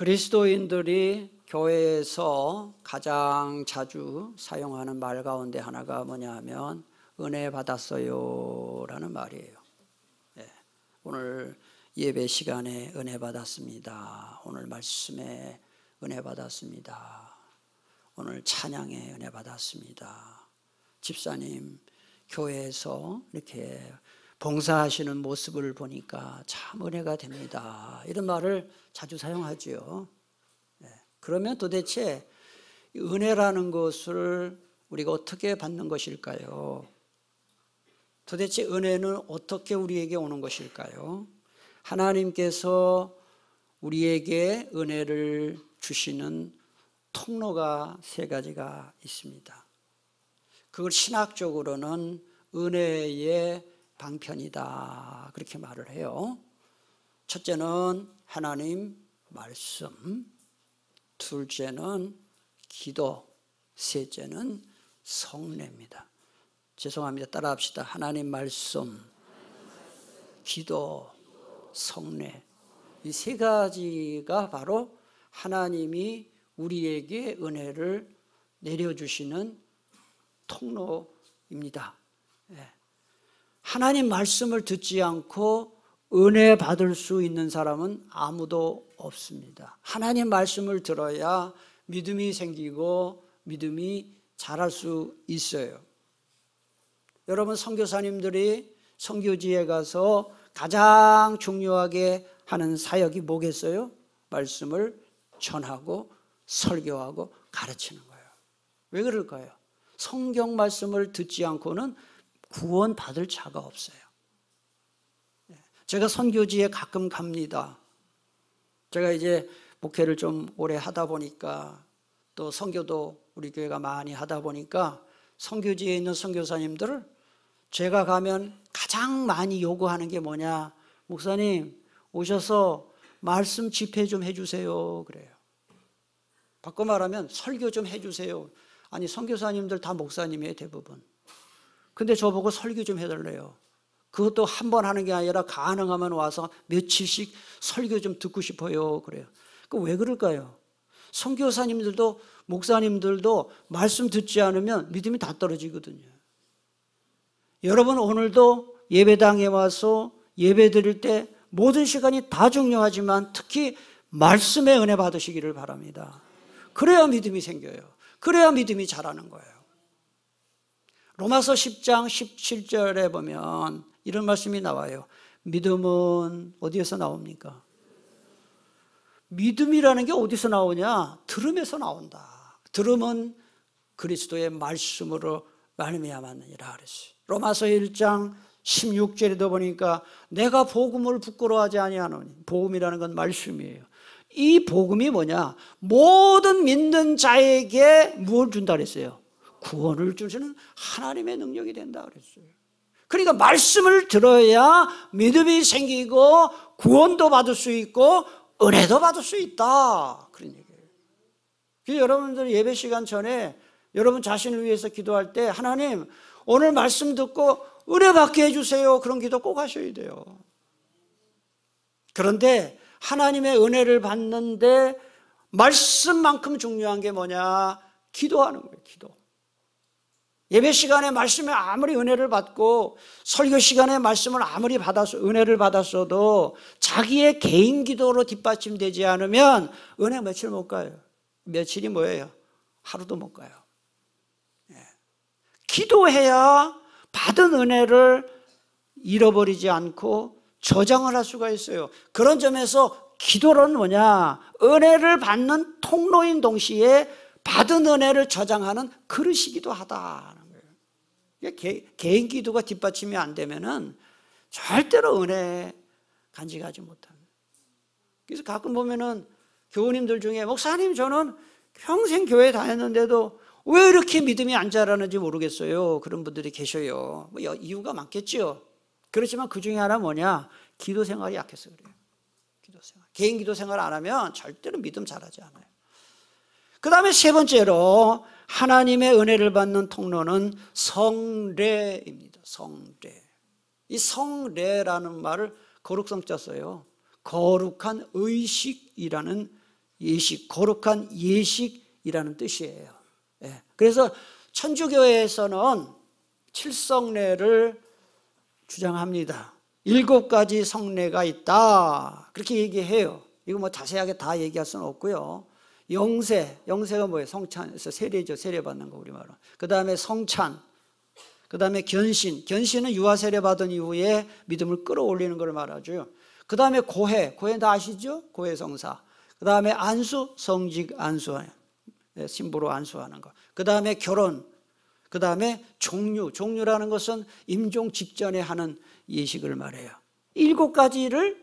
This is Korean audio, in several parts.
그리스도인들이 교회에서 가장 자주 사용하는 말 가운데 하나가 뭐냐 하면 은혜 받았어요 라는 말이에요. 오늘 예배 시간에 은혜 받았습니다. 오늘 말씀에 은혜 받았습니다. 오늘 찬양에 은혜 받았습니다. 집사님 교회에서 이렇게 봉사하시는 모습을 보니까 참 은혜가 됩니다. 이런 말을 자주 사용하죠. 그러면 도대체 은혜라는 것을 우리가 어떻게 받는 것일까요? 도대체 은혜는 어떻게 우리에게 오는 것일까요? 하나님께서 우리에게 은혜를 주시는 통로가 세 가지가 있습니다. 그걸 신학적으로는 은혜의 방편이다 그렇게 말을 해요. 첫째는 하나님 말씀, 둘째는 기도, 셋째는 성례입니다. 죄송합니다. 따라합시다. 하나님 말씀, 기도, 성례. 이 세 가지가 바로 하나님이 우리에게 은혜를 내려주시는 통로입니다. 하나님 말씀을 듣지 않고 은혜 받을 수 있는 사람은 아무도 없습니다. 하나님 말씀을 들어야 믿음이 생기고 믿음이 자랄 수 있어요. 여러분 선교사님들이 선교지에 가서 가장 중요하게 하는 사역이 뭐겠어요? 말씀을 전하고 설교하고 가르치는 거예요. 왜 그럴까요? 성경 말씀을 듣지 않고는 구원 받을 자가 없어요. 제가 선교지에 가끔 갑니다. 제가 이제 목회를 좀 오래 하다 보니까 또 선교도 우리 교회가 많이 하다 보니까 선교지에 있는 선교사님들을 제가 가면 가장 많이 요구하는 게 뭐냐? 목사님 오셔서 말씀 집회 좀 해주세요 그래요. 바꿔 말하면 설교 좀 해주세요. 아니 선교사님들 다 목사님이에요 대부분. 근데 저보고 설교 좀 해달래요. 그것도 한 번 하는 게 아니라 가능하면 와서 며칠씩 설교 좀 듣고 싶어요 그래요. 그 왜 그럴까요? 선교사님들도 목사님들도 말씀 듣지 않으면 믿음이 다 떨어지거든요. 여러분 오늘도 예배당에 와서 예배 드릴 때 모든 시간이 다 중요하지만 특히 말씀에 은혜 받으시기를 바랍니다. 그래야 믿음이 생겨요. 그래야 믿음이 자라는 거예요. 로마서 10장 17절에 보면 이런 말씀이 나와요. 믿음은 어디에서 나옵니까? 믿음이라는 게 어디서 나오냐? 들음에서 나온다. 들음은 그리스도의 말씀으로 말미암았느니라 그랬어요. 로마서 1장 16절에도 보니까 내가 복음을 부끄러워하지 아니하노니, 복음이라는 건 말씀이에요. 이 복음이 뭐냐? 모든 믿는 자에게 무엇을 준다 그랬어요? 구원을 주시는 하나님의 능력이 된다 그랬어요. 그러니까 말씀을 들어야 믿음이 생기고 구원도 받을 수 있고 은혜도 받을 수 있다 그런 얘기예요. 그래서 여러분들 예배 시간 전에 여러분 자신을 위해서 기도할 때 하나님 오늘 말씀 듣고 은혜 받게 해주세요 그런 기도 꼭 하셔야 돼요. 그런데 하나님의 은혜를 받는데 말씀만큼 중요한 게 뭐냐? 기도하는 거예요. 기도. 예배 시간에 말씀에 아무리 은혜를 받고 설교 시간에 말씀을 아무리 은혜를 받았어도 자기의 개인 기도로 뒷받침되지 않으면 은혜 며칠 못 가요. 며칠이 뭐예요? 하루도 못 가요. 기도해야 받은 은혜를 잃어버리지 않고 저장을 할 수가 있어요. 그런 점에서 기도는 뭐냐? 은혜를 받는 통로인 동시에 받은 은혜를 저장하는 그릇이기도 하다는 거예요. 개인 기도가 뒷받침이 안 되면은 절대로 은혜 간직하지 못합니다. 그래서 가끔 보면은 교우님들 중에 목사님 저는 평생 교회 다녔는데도 왜 이렇게 믿음이 안 자라는지 모르겠어요. 그런 분들이 계셔요. 뭐 이유가 많겠죠. 그렇지만 그 중에 하나 뭐냐? 기도 생활이 약해서 그래요. 기도 생활. 개인 기도 생활 안 하면 절대로 믿음 자라지 않아요. 그 다음에 세 번째로 하나님의 은혜를 받는 통로는 성례입니다. 성례. 이 성례라는 말을 거룩성자 써요. 거룩한 의식이라는 예식, 거룩한 예식이라는 뜻이에요. 예. 그래서 천주교에서는 칠성례를 주장합니다. 7가지 성례가 있다, 그렇게 얘기해요. 이거 뭐 자세하게 다 얘기할 수는 없고요. 영세가 뭐예요? 성찬에서 세례죠. 세례 받는 거 우리말로. 그 다음에 성찬, 그 다음에 견신은 유아 세례 받은 이후에 믿음을 끌어올리는 걸 말하죠. 그 다음에 고해는 다 아시죠? 고해성사. 그 다음에 안수, 성직 안수하는, 신부로 안수하는 거. 그 다음에 결혼, 그 다음에 종류라는 것은 임종 직전에 하는 예식을 말해요. 7가지를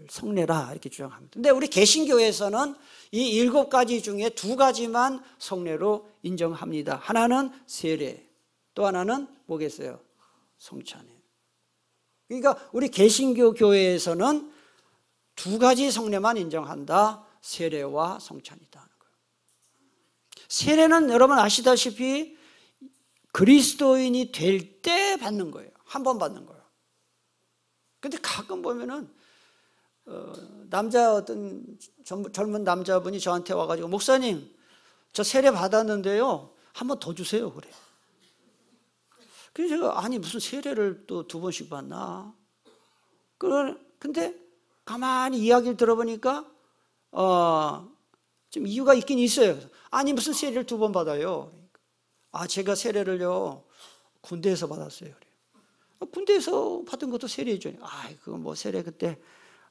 성례라 이렇게 주장합니다. 근데 우리 개신교에서는 이 7가지 중에 2가지만 성례로 인정합니다. 하나는 세례, 또 하나는 뭐겠어요? 성찬이에요. 그러니까 우리 개신교 교회에서는 2가지 성례만 인정한다. 세례와 성찬이다 하는 거예요. 세례는 여러분 아시다시피 그리스도인이 될 때 받는 거예요. 한 번 받는 거예요. 근데 가끔 보면은 어떤 젊은 남자분이 저한테 와가지고 목사님, 저 세례 받았는데요, 한 번 더 주세요 그래요. 그래서 제가 아니 무슨 세례를 또 2번씩 받나? 근데 가만히 이야기를 들어보니까 좀 이유가 있긴 있어요. 아니 무슨 세례를 2번 받아요? 제가 세례를요 군대에서 받았어요. 그래요. 군대에서 받은 것도 세례죠. 그거 뭐 세례 그때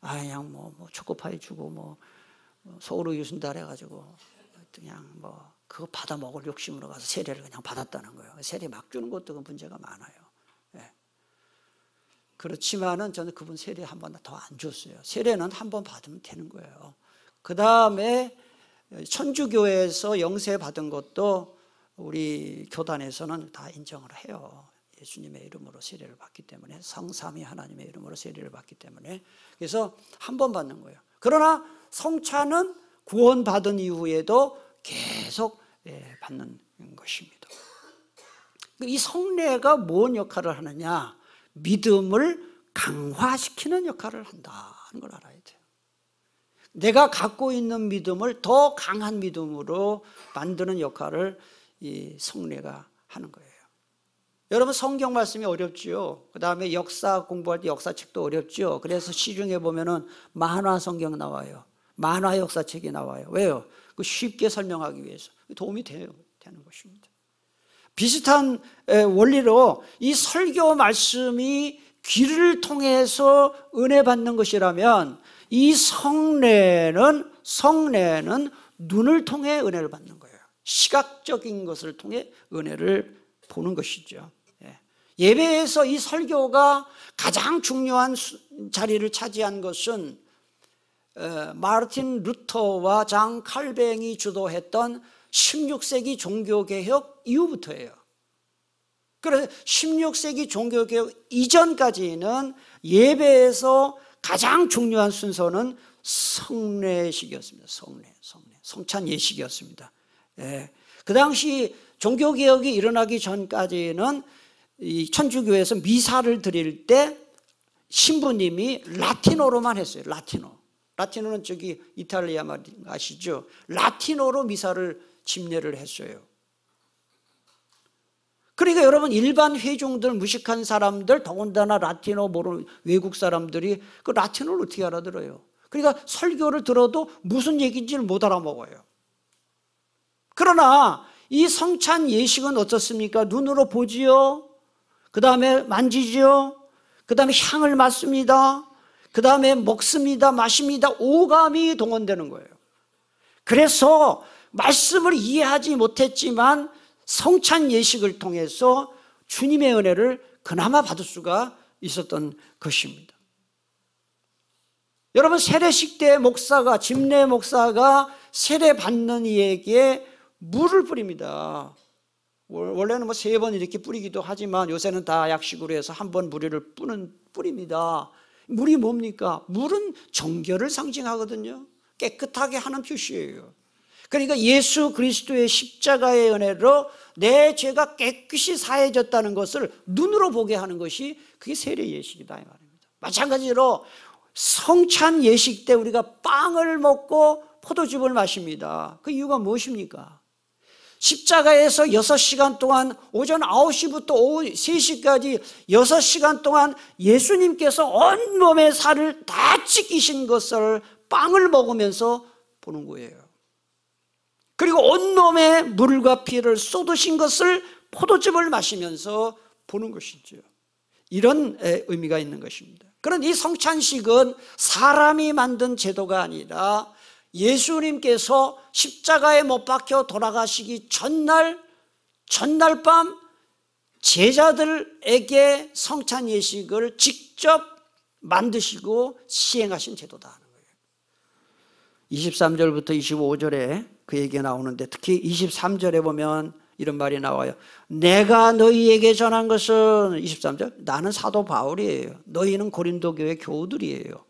그냥 뭐 초코파이 주고 뭐 소우루 유순달 해가지고 그냥 뭐 그거 받아 먹을 욕심으로 가서 세례를 그냥 받았다는 거예요. 세례 막 주는 것도 그 문제가 많아요. 예. 그렇지만은 저는 그분 세례 한 번 더 안 줬어요. 세례는 한 번 받으면 되는 거예요. 그 다음에 천주교에서 영세 받은 것도 우리 교단에서는 다 인정을 해요. 예수님의 이름으로 세례를 받기 때문에, 성삼위 하나님의 이름으로 세례를 받기 때문에. 그래서 한 번 받는 거예요. 그러나 성찬은 구원받은 이후에도 계속 받는 것입니다. 이 성례가 뭔 역할을 하느냐? 믿음을 강화시키는 역할을 한다는 걸 알아야 돼요. 내가 갖고 있는 믿음을 더 강한 믿음으로 만드는 역할을 이 성례가 하는 거예요. 여러분 성경 말씀이 어렵지요. 그 다음에 역사 공부할 때 역사책도 어렵지요. 그래서 시중에 보면은 만화 성경 나와요. 만화 역사책이 나와요. 왜요? 그 쉽게 설명하기 위해서 도움이 되는 것입니다. 비슷한 원리로 이 설교 말씀이 귀를 통해서 은혜 받는 것이라면 이 성례는 눈을 통해 은혜를 받는 거예요. 시각적인 것을 통해 은혜를 보는 것이죠. 예배에서 이 설교가 가장 중요한 자리를 차지한 것은 마르틴 루터와 장 칼뱅이 주도했던 16세기 종교개혁 이후부터예요. 그래서 16세기 종교개혁 이전까지는 예배에서 가장 중요한 순서는 성례식이었습니다. 성찬 예식이었습니다. 그 당시 종교개혁이 일어나기 전까지는 이 천주교에서 미사를 드릴 때 신부님이 라틴어로만 했어요. 라틴어는 저기 이탈리아 말 아시죠? 라틴어로 미사를 집례를 했어요. 그러니까 여러분 일반 회중들, 무식한 사람들, 더군다나 라틴어 모르는 외국 사람들이 그 라틴어를 어떻게 알아들어요? 그러니까 설교를 들어도 무슨 얘기인지를 못 알아먹어요. 그러나 이 성찬 예식은 어떻습니까? 눈으로 보지요. 그 다음에 만지지요. 그 다음에 향을 맡습니다. 그 다음에 먹습니다. 마십니다. 오감이 동원되는 거예요. 그래서 말씀을 이해하지 못했지만 성찬 예식을 통해서 주님의 은혜를 그나마 받을 수가 있었던 것입니다. 여러분 세례식 때 집례 목사가 세례 받는 이에게 물을 뿌립니다. 원래는 3번 이렇게 뿌리기도 하지만 요새는 다 약식으로 해서 한 번 무리를 뿌립니다. 물이 뭡니까? 물은 정결을 상징하거든요. 깨끗하게 하는 표시예요. 그러니까 예수 그리스도의 십자가의 은혜로 내 죄가 깨끗이 사해졌다는 것을 눈으로 보게 하는 것이 그게 세례 예식이다 이 말입니다. 마찬가지로 성찬 예식 때 우리가 빵을 먹고 포도즙을 마십니다. 그 이유가 무엇입니까? 십자가에서 6시간 동안 오전 9시부터 오후 3시까지 6시간 동안 예수님께서 온몸의 살을 다 찢기신 것을 빵을 먹으면서 보는 거예요. 그리고 온몸에 물과 피를 쏟으신 것을 포도즙을 마시면서 보는 것이죠. 이런 의미가 있는 것입니다. 그런 이 성찬식은 사람이 만든 제도가 아니라 예수님께서 십자가에 못 박혀 돌아가시기 전날 밤 제자들에게 성찬 예식을 직접 만드시고 시행하신 제도다 하는 거예요. 23절부터 25절에 그 얘기가 나오는데 특히 23절에 보면 이런 말이 나와요. 내가 너희에게 전한 것은 23절 나는 사도 바울이에요. 너희는 고린도 교회 교우들이에요.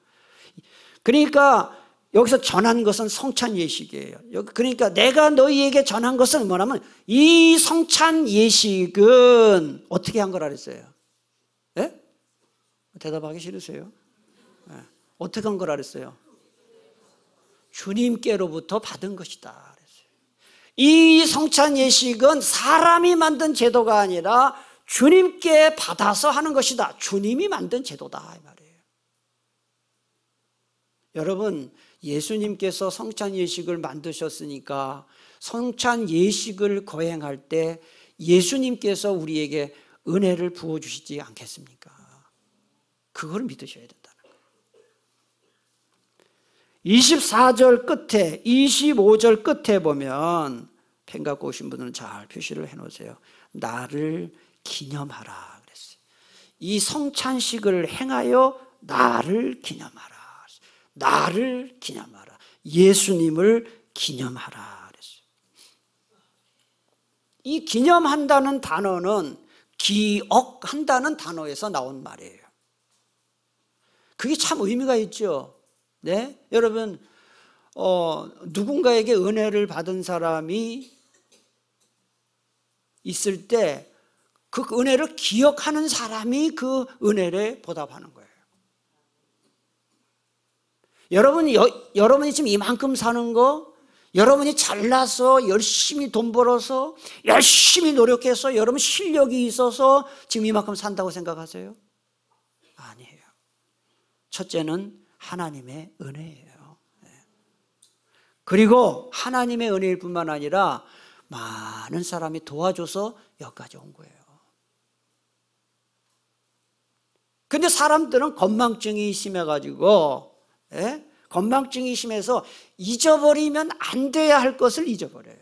그러니까 여기서 전한 것은 성찬 예식이에요. 그러니까 내가 너희에게 전한 것은 뭐냐면 이 성찬 예식은 어떻게 한 거라 그랬어요? 예? 대답하기 싫으세요? 예. 어떻게 한 거라 그랬어요? 주님께로부터 받은 것이다 그랬어요. 이 성찬 예식은 사람이 만든 제도가 아니라 주님께 받아서 하는 것이다. 주님이 만든 제도다 이 말이에요. 여러분, 예수님께서 성찬 예식을 만드셨으니까 성찬 예식을 거행할 때 예수님께서 우리에게 은혜를 부어주시지 않겠습니까? 그걸 믿으셔야 된다는 거예요. 24절 끝에 25절 끝에 보면 펜 갖고 오신 분들은 잘 표시를 해놓으세요. 나를 기념하라 그랬어요. 이 성찬식을 행하여 나를 기념하라. 나를 기념하라. 예수님을 기념하라 그랬어요. 이 기념한다는 단어는 기억한다는 단어에서 나온 말이에요. 그게 참 의미가 있죠. 네? 여러분, 누군가에게 은혜를 받은 사람이 있을 때 그 은혜를 기억하는 사람이 그 은혜를 보답하는 거예요. 여러분이 지금 이만큼 사는 거, 여러분이 잘나서 열심히 돈 벌어서 열심히 노력해서 여러분 실력이 있어서 지금 이만큼 산다고 생각하세요? 아니에요. 첫째는 하나님의 은혜예요. 그리고 하나님의 은혜일 뿐만 아니라 많은 사람이 도와줘서 여기까지 온 거예요. 근데 사람들은 건망증이 심해가지고 건망증이 심해서 잊어버리면 안 돼야 할 것을 잊어버려요.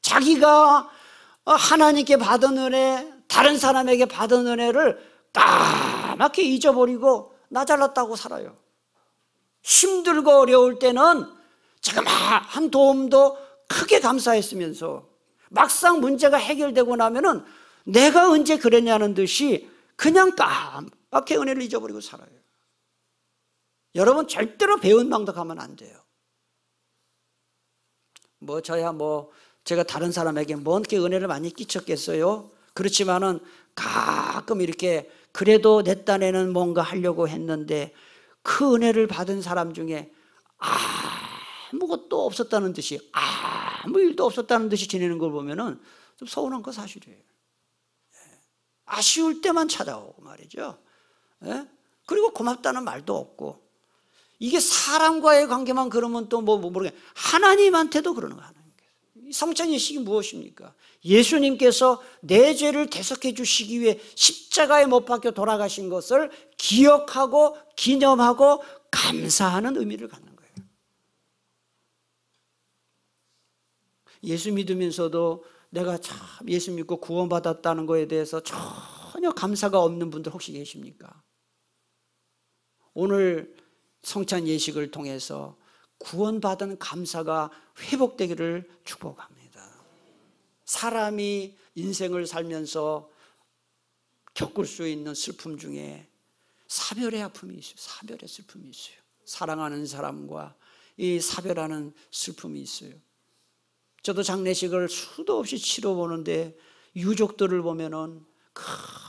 자기가 하나님께 받은 은혜, 다른 사람에게 받은 은혜를 까맣게 잊어버리고 나 잘났다고 살아요. 힘들고 어려울 때는 자그마한 도움도 크게 감사했으면서 막상 문제가 해결되고 나면은 내가 언제 그랬냐는 듯이 그냥 까맣게 은혜를 잊어버리고 살아요. 여러분 절대로 배은망덕하면 안 돼요. 저야 제가 다른 사람에게 뭔게 은혜를 많이 끼쳤겠어요? 그렇지만은 가끔 이렇게 그래도 내 딴에는 뭔가 하려고 했는데 그 은혜를 받은 사람 중에 아무것도 없었다는 듯이 아무 일도 없었다는 듯이 지내는 걸 보면은 좀 서운한 거 사실이에요. 아쉬울 때만 찾아오고 말이죠. 그리고 고맙다는 말도 없고. 이게 사람과의 관계만 그러면 또 모르겠어요. 하나님한테도 그러는 거예요. 성찬 예식이 무엇입니까? 예수님께서 내 죄를 대속해 주시기 위해 십자가에 못 박혀 돌아가신 것을 기억하고 기념하고 감사하는 의미를 갖는 거예요. 예수 믿으면서도 내가 참 예수 믿고 구원받았다는 거에 대해서 전혀 감사가 없는 분들 혹시 계십니까? 오늘 성찬 예식을 통해서 구원받은 감사가 회복되기를 축복합니다. 사람이 인생을 살면서 겪을 수 있는 슬픔 중에 사별의 아픔이 있어요. 사별의 슬픔이 있어요. 사랑하는 사람과 이 사별하는 슬픔이 있어요. 저도 장례식을 수도 없이 치러보는데 유족들을 보면은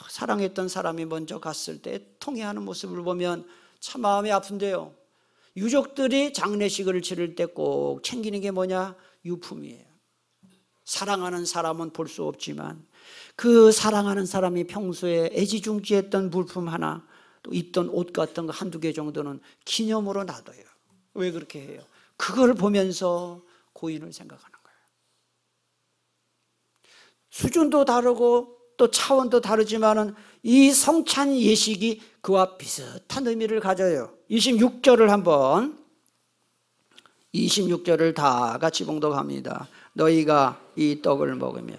사랑했던 사람이 먼저 갔을 때 통회하는 모습을 보면 참 마음이 아픈데요. 유족들이 장례식을 치를 때 꼭 챙기는 게 뭐냐? 유품이에요. 사랑하는 사람은 볼 수 없지만 그 사랑하는 사람이 평소에 애지중지했던 물품 하나, 또 입던 옷 같은 거 한두 개 정도는 기념으로 놔둬요. 왜 그렇게 해요? 그걸 보면서 고인을 생각하는 거예요. 수준도 다르고 또 차원도 다르지만은 이 성찬 예식이 그와 비슷한 의미를 가져요. 26절을 한번, 26절을 다 같이 봉독합니다. 너희가 이 떡을 먹으며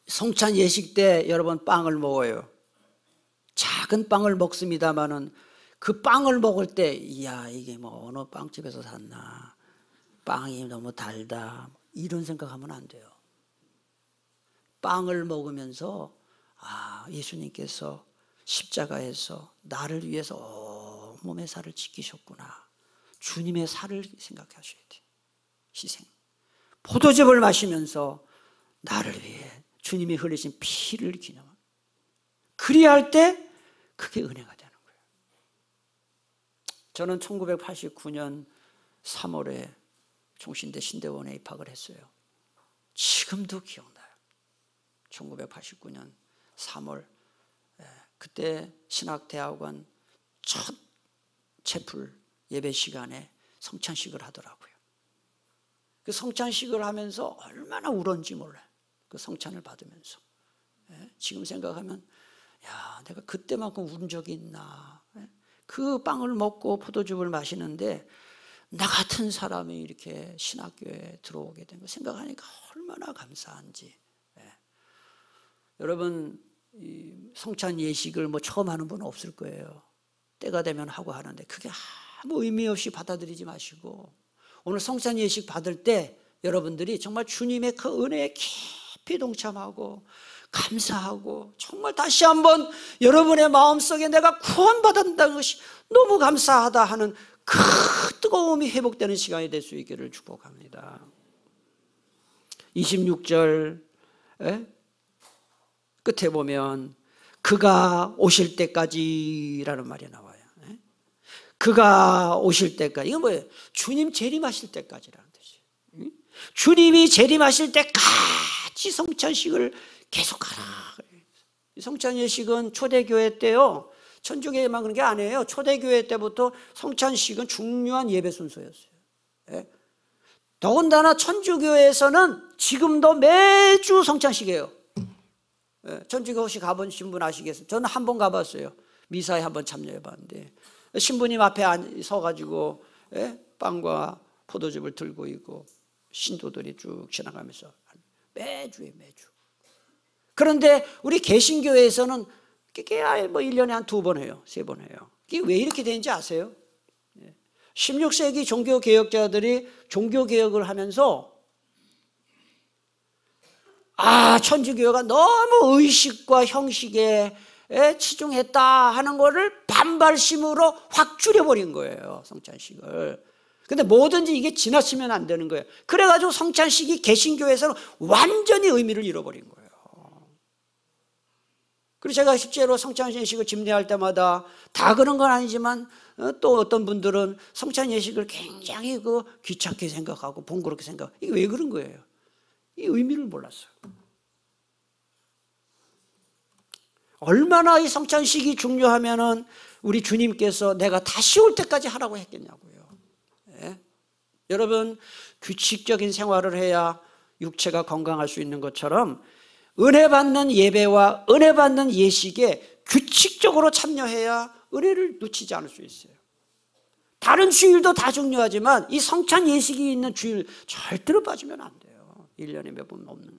성찬 예식 때 여러분 빵을 먹어요. 작은 빵을 먹습니다마는 그 빵을 먹을 때 이야 이게 뭐 어느 빵집에서 샀나, 빵이 너무 달다, 이런 생각하면 안 돼요. 빵을 먹으면서 예수님께서 십자가에서 나를 위해서 몸의 살을 지키셨구나, 주님의 살을 생각하셔야 돼요. 희생. 포도즙을 마시면서 나를 위해 주님이 흘리신 피를 기념하는, 그리할 때 그게 은혜가 되는 거예요. 저는 1989년 3월에 종신대 신대원에 입학을 했어요. 지금도 기억나요. 1989년 3월, 그때 신학대학원 첫 채플 예배 시간에 성찬식을 하더라고요. 그 성찬식을 하면서 얼마나 울었는지 몰라요. 그 성찬을 받으면서. 지금 생각하면 야, 내가 그때만큼 운 적이 있나. 그 빵을 먹고 포도즙을 마시는데 나 같은 사람이 이렇게 신학교에 들어오게 된 거 생각하니까 얼마나 감사한지. 여러분, 이 성찬 예식을 뭐 처음 하는 분은 없을 거예요. 때가 되면 하고 하는데 그게 아무 의미 없이 받아들이지 마시고, 오늘 성찬 예식 받을 때 여러분들이 정말 주님의 그 은혜에 깊이 동참하고 감사하고, 정말 다시 한번 여러분의 마음속에 내가 구원받았다는 것이 너무 감사하다 하는 그 뜨거움이 회복되는 시간이 될 수 있기를 축복합니다. 26절 끝에 보면 그가 오실 때까지라는 말이 나와요. 그가 오실 때까지. 이건 뭐예요? 주님 재림하실 때까지라는 뜻이에요. 주님이 재림하실 때까지 성찬식을 계속하라. 성찬 예식은 초대교회 때요, 천주교회만 그런 게 아니에요. 초대교회 때부터 성찬식은 중요한 예배 순서였어요. 더군다나 천주교회에서는 지금도 매주 성찬식이에요. 천주교 혹시 가보신 분 아시겠어요? 저는 한 번 가봤어요. 미사에 한 번 참여해봤는데 신부님 앞에 서가지고 빵과 포도즙을 들고 있고 신도들이 쭉 지나가면서 매주에 매주. 그런데 우리 개신교회에서는 뭐 1년에 한 2번 해요. 3번 해요. 이게 왜 이렇게 되는지 아세요? 16세기 종교개혁자들이 종교개혁을 하면서 천주교가 너무 의식과 형식에 치중했다 하는 거를 반발심으로 확 줄여버린 거예요, 성찬식을. 근데 뭐든지 이게 지나치면 안 되는 거예요. 그래가지고 성찬식이 개신교에서는 완전히 의미를 잃어버린 거예요. 그리고 제가 실제로 성찬 예식을 집례할 때마다 다 그런 건 아니지만 또 어떤 분들은 성찬 예식을 굉장히 귀찮게 생각하고 번거롭게 생각하고, 이게 왜 그런 거예요? 이 의미를 몰랐어요. 얼마나 이 성찬식이 중요하면은 우리 주님께서 내가 다시 올 때까지 하라고 했겠냐고요. 여러분, 규칙적인 생활을 해야 육체가 건강할 수 있는 것처럼 은혜 받는 예배와 은혜 받는 예식에 규칙적으로 참여해야 은혜를 놓치지 않을 수 있어요. 다른 주일도 다 중요하지만 이 성찬 예식이 있는 주일 절대로 빠지면 안 돼요. 1년에 몇 번 없는.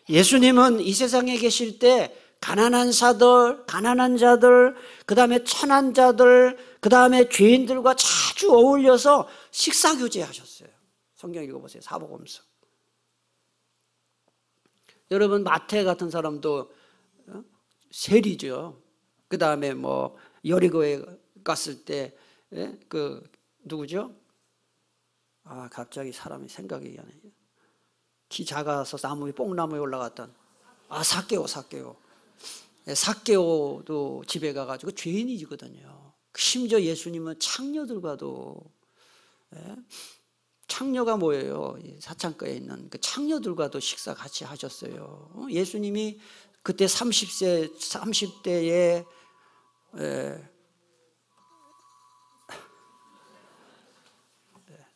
예수님은 이 세상에 계실 때 가난한 자들, 그 다음에 천한 자들, 그 다음에 죄인들과 자주 어울려서 식사교제 하셨어요. 성경 읽어보세요. 사복음서. 여러분, 마태 같은 사람도 세리죠. 그 다음에 뭐 여리고에 갔을 때 누구죠? 갑자기 사람이 생각이 안 나요. 키 작아서 나무에 뽕나무에 올라갔던 삭개오. 삭개오도 집에 가가지고 죄인이거든요. 심지어 예수님은 창녀들과도, 창녀가 뭐예요? 사창가에 있는 그 창녀들과도 식사 같이 하셨어요. 예수님이 그때 30대에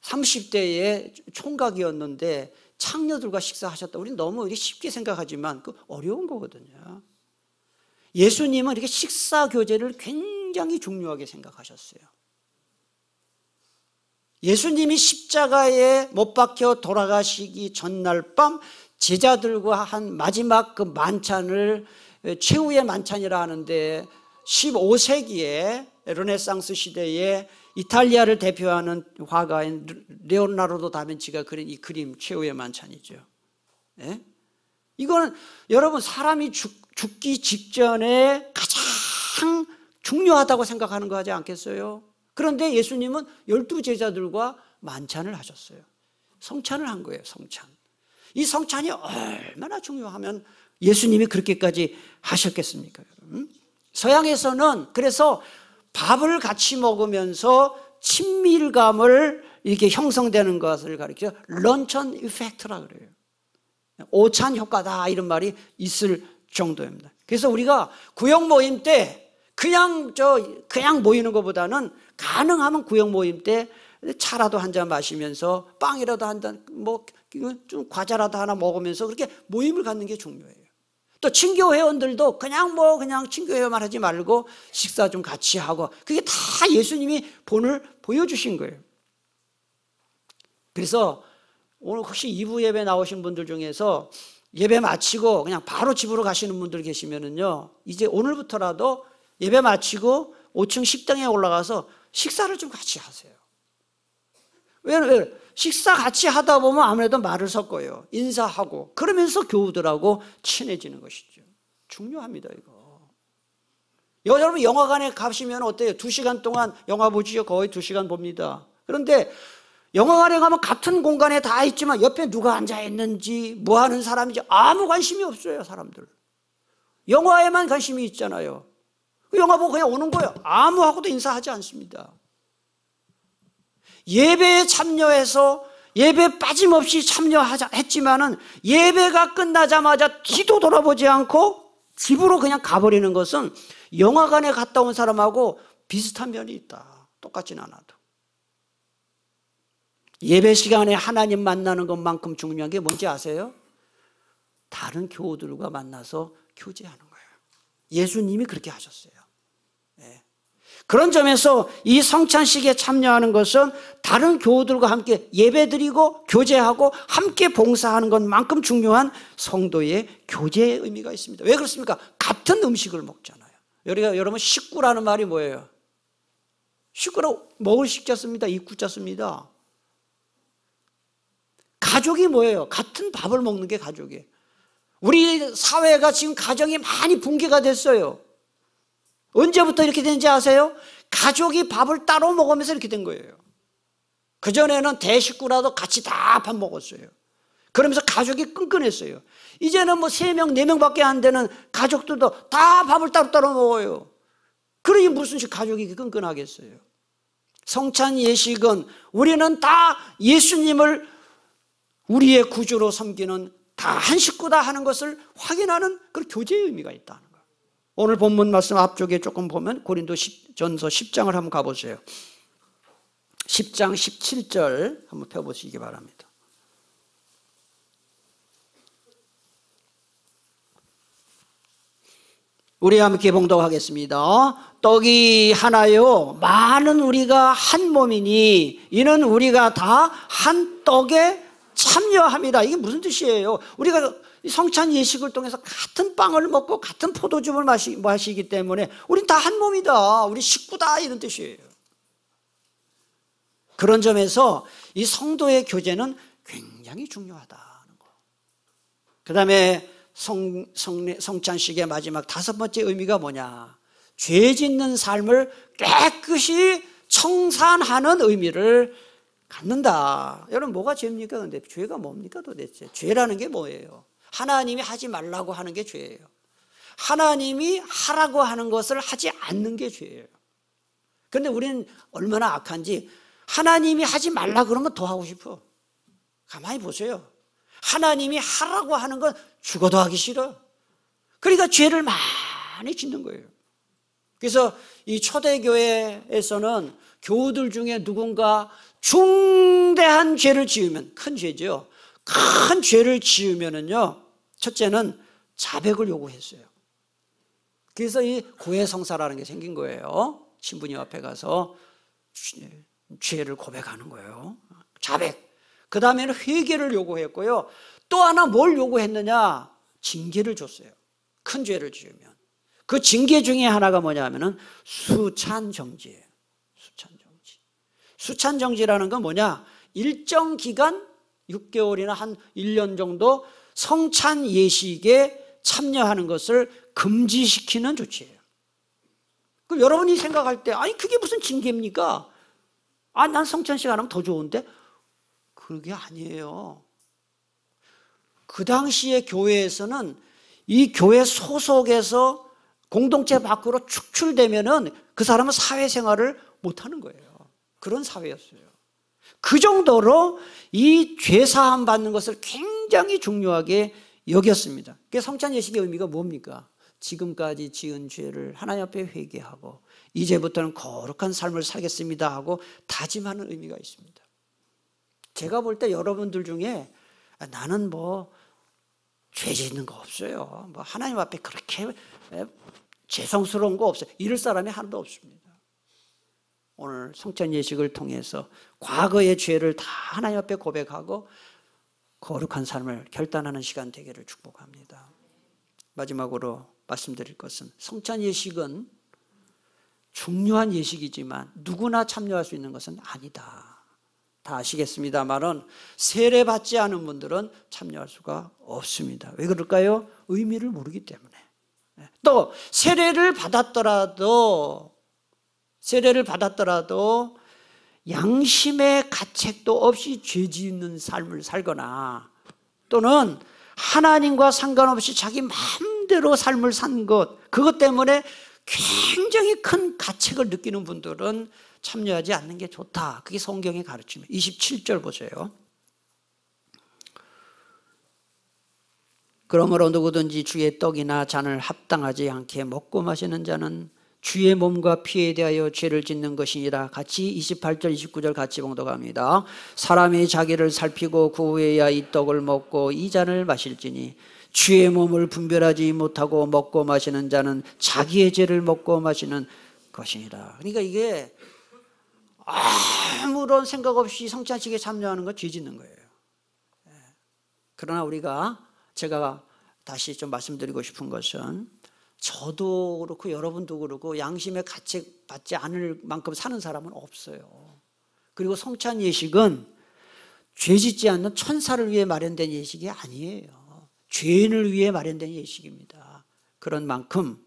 30대의 총각이었는데 창녀들과 식사하셨다. 우리는 너무 이렇게 쉽게 생각하지만 그 어려운 거거든요. 예수님은 이렇게 식사 교제를 굉장히 중요하게 생각하셨어요. 예수님이 십자가에 못 박혀 돌아가시기 전날 밤 제자들과 한 마지막 그 만찬을, 최후의 만찬이라 하는데 15세기에 르네상스 시대에 이탈리아를 대표하는 화가인 레오나르도 다빈치가 그린 이 그림, 최후의 만찬이죠. 예? 이거는 여러분, 사람이 죽기 직전에 가장 중요하다고 생각하는 거 하지 않겠어요? 그런데 예수님은 12제자들과 만찬을 하셨어요. 성찬을 한 거예요. 성찬. 이 성찬이 얼마나 중요하면 예수님이 그렇게까지 하셨겠습니까? 서양에서는 그래서 밥을 같이 먹으면서 친밀감을 이렇게 형성되는 것을 가리켜 런천 이펙트라 그래요. 오찬 효과다 이런 말이 있을 정도입니다. 그래서 우리가 구역 모임 때 그냥 모이는 것보다는 가능하면 구역 모임 때 차라도 한 잔 마시면서 빵이라도 한 잔, 좀 과자라도 하나 먹으면서 그렇게 모임을 갖는 게 중요해요. 또 친교 회원들도 그냥 친교 회원만 하지 말고 식사 좀 같이 하고, 그게 다 예수님이 본을 보여주신 거예요. 그래서 오늘 혹시 2부 예배 나오신 분들 중에서 예배 마치고 그냥 바로 집으로 가시는 분들 계시면은요, 이제 오늘부터라도 예배 마치고 5층 식당에 올라가서 식사를 좀 같이 하세요. 왜? 식사 같이 하다 보면 아무래도 말을 섞어요. 인사하고 그러면서 교우들하고 친해지는 것이죠. 중요합니다 이거. 여러분 영화관에 가시면 어때요? 2시간 동안 영화 보시죠. 거의 2시간 봅니다. 그런데 영화관에 가면 같은 공간에 다 있지만 옆에 누가 앉아있는지 뭐 하는 사람인지 아무 관심이 없어요. 사람들 영화에만 관심이 있잖아요. 그 영화 보고 그냥 오는 거예요. 아무하고도 인사하지 않습니다. 예배에 참여해서 예배 빠짐없이 참여했지만은 예배가 끝나자마자 뒤도 돌아보지 않고 집으로 그냥 가버리는 것은 영화관에 갔다 온 사람하고 비슷한 면이 있다. 똑같진 않아도. 예배 시간에 하나님 만나는 것만큼 중요한 게 뭔지 아세요? 다른 교우들과 만나서 교제하는 거예요. 예수님이 그렇게 하셨어요. 네. 그런 점에서 이 성찬식에 참여하는 것은 다른 교우들과 함께 예배드리고 교제하고 함께 봉사하는 것만큼 중요한 성도의 교제의 의미가 있습니다. 왜 그렇습니까? 같은 음식을 먹잖아요. 여러분 식구라는 말이 뭐예요? 식구라고 먹을 식자씁니다. 입구자씁니다. 가족이 뭐예요? 같은 밥을 먹는 게 가족이에요. 우리 사회가 지금 가정이 많이 붕괴가 됐어요. 언제부터 이렇게 된지 아세요? 가족이 밥을 따로 먹으면서 이렇게 된 거예요. 그전에는 대식구라도 같이 다 밥 먹었어요. 그러면서 가족이 끈끈했어요. 이제는 3명, 4명밖에 안 되는 가족들도 다 밥을 따로따로 먹어요. 그러니 무슨 가족이 끈끈하겠어요? 성찬 예식은 우리는 다 예수님을 우리의 구주로 섬기는 다 한 식구다 하는 것을 확인하는 그런 교제의 의미가 있다는 거예요. 오늘 본문 말씀 앞쪽에 조금 보면 고린도전서 10장을 한번 가보세요. 10장 17절 한번 펴보시기 바랍니다. 우리 함께 봉독하겠습니다. 떡이 하나요 많은 우리가 한 몸이니 이는 우리가 다 한 떡에 참여합니다. 이게 무슨 뜻이에요? 우리가 성찬 예식을 통해서 같은 빵을 먹고 같은 포도주를 마시기 때문에 우린 다 한 몸이다. 우리 식구다 이런 뜻이에요. 그런 점에서 이 성도의 교제는 굉장히 중요하다는 거. 그 다음에 성찬식의 마지막 5번째 의미가 뭐냐? 죄 짓는 삶을 깨끗이 청산하는 의미를 갖는다. 여러분 뭐가 죄입니까? 근데 죄가 뭡니까 도대체? 죄라는 게 뭐예요? 하나님이 하지 말라고 하는 게 죄예요. 하나님이 하라고 하는 것을 하지 않는 게 죄예요. 그런데 우리는 얼마나 악한지 하나님이 하지 말라 그러면 더 하고 싶어. 가만히 보세요. 하나님이 하라고 하는 건 죽어도 하기 싫어. 그러니까 죄를 많이 짓는 거예요. 그래서 이 초대교회에서는 교우들 중에 누군가 중대한 죄를 지으면, 큰 죄죠. 큰 죄를 지으면은요, 첫째는 자백을 요구했어요. 그래서 이 고해성사라는 게 생긴 거예요. 신부님 앞에 가서 죄를 고백하는 거예요. 자백. 그 다음에는 회개를 요구했고요. 또 하나 뭘 요구했느냐? 징계를 줬어요. 큰 죄를 지으면. 그 징계 중에 하나가 뭐냐 하면은 수찬정지예요. 수찬정지. 수찬정지라는 건 뭐냐? 일정 기간 6개월이나 한 1년 정도 성찬 예식에 참여하는 것을 금지시키는 조치예요. 그럼 여러분이 생각할 때 아니 그게 무슨 징계입니까? 아, 난 성찬식 안 하면 더 좋은데? 그게 아니에요. 그 당시에 교회에서는 이 교회 소속에서 공동체 밖으로 축출되면은 그 사람은 사회생활을 못하는 거예요. 그런 사회였어요. 그 정도로 이 죄사함 받는 것을 굉장히 중요하게 여겼습니다. 그래서 성찬 예식의 의미가 뭡니까? 지금까지 지은 죄를 하나님 앞에 회개하고 이제부터는 거룩한 삶을 살겠습니다 하고 다짐하는 의미가 있습니다. 제가 볼 때 여러분들 중에 나는 뭐 죄 짓는 거 없어요. 뭐 하나님 앞에 그렇게 죄송스러운 거 없어요. 이럴 사람이 하나도 없습니다. 오늘 성찬 예식을 통해서 과거의 죄를 다 하나님 앞에 고백하고 거룩한 삶을 결단하는 시간 되기를 축복합니다. 마지막으로 말씀드릴 것은 성찬 예식은 중요한 예식이지만 누구나 참여할 수 있는 것은 아니다. 다 아시겠습니다만은 세례 받지 않은 분들은 참여할 수가 없습니다. 왜 그럴까요? 의미를 모르기 때문에. 또 세례를 받았더라도 양심의 가책도 없이 죄 짓는 삶을 살거나 또는 하나님과 상관없이 자기 마음대로 삶을 산 것, 그것 때문에 굉장히 큰 가책을 느끼는 분들은 참여하지 않는 게 좋다. 그게 성경의 가르침이에요. 27절 보세요. 그러므로 누구든지 주의 떡이나 잔을 합당하지 않게 먹고 마시는 자는 주의 몸과 피에 대하여 죄를 짓는 것이니라. 같이 28절 29절 같이 봉독합니다. 사람이 자기를 살피고 그 후에야 이 떡을 먹고 이 잔을 마실지니 주의 몸을 분별하지 못하고 먹고 마시는 자는 자기의 죄를 먹고 마시는 것이니라. 그러니까 이게 아무런 생각 없이 성찬식에 참여하는 건 죄 짓는 거예요. 그러나 제가 다시 좀 말씀드리고 싶은 것은 저도 그렇고 여러분도 그렇고 양심의 가책 받지 않을 만큼 사는 사람은 없어요. 그리고 성찬 예식은 죄 짓지 않는 천사를 위해 마련된 예식이 아니에요. 죄인을 위해 마련된 예식입니다. 그런 만큼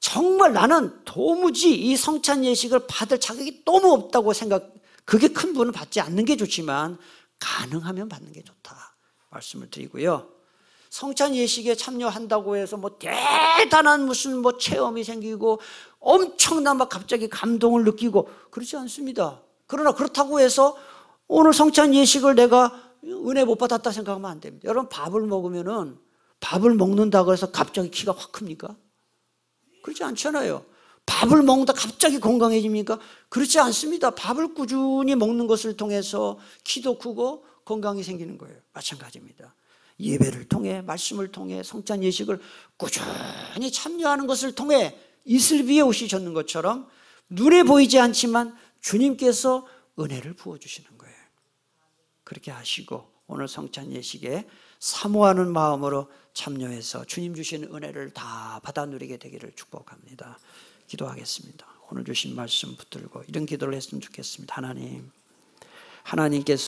정말 나는 도무지 이 성찬 예식을 받을 자격이 너무 없다고 그게 큰 분은 받지 않는 게 좋지만 가능하면 받는 게 좋다 말씀을 드리고요. 성찬 예식에 참여한다고 해서 뭐 대단한 무슨 뭐 체험이 생기고 엄청난 막 갑자기 감동을 느끼고 그렇지 않습니다. 그러나 그렇다고 해서 오늘 성찬 예식을 내가 은혜 못 받았다 생각하면 안 됩니다. 여러분 밥을 먹는다고 해서 갑자기 키가 확 큽니까? 그렇지 않잖아요. 밥을 먹는다 갑자기 건강해집니까? 그렇지 않습니다. 밥을 꾸준히 먹는 것을 통해서 키도 크고 건강이 생기는 거예요. 마찬가지입니다. 예배를 통해 말씀을 통해 성찬 예식을 꾸준히 참여하는 것을 통해 이슬 위에 옷이 젖는 것처럼 눈에 보이지 않지만 주님께서 은혜를 부어주시는 거예요. 그렇게 하시고 오늘 성찬 예식에 사모하는 마음으로 참여해서 주님 주신 은혜를 다 받아 누리게 되기를 축복합니다. 기도하겠습니다. 오늘 주신 말씀 붙들고 이런 기도를 했으면 좋겠습니다. 하나님께서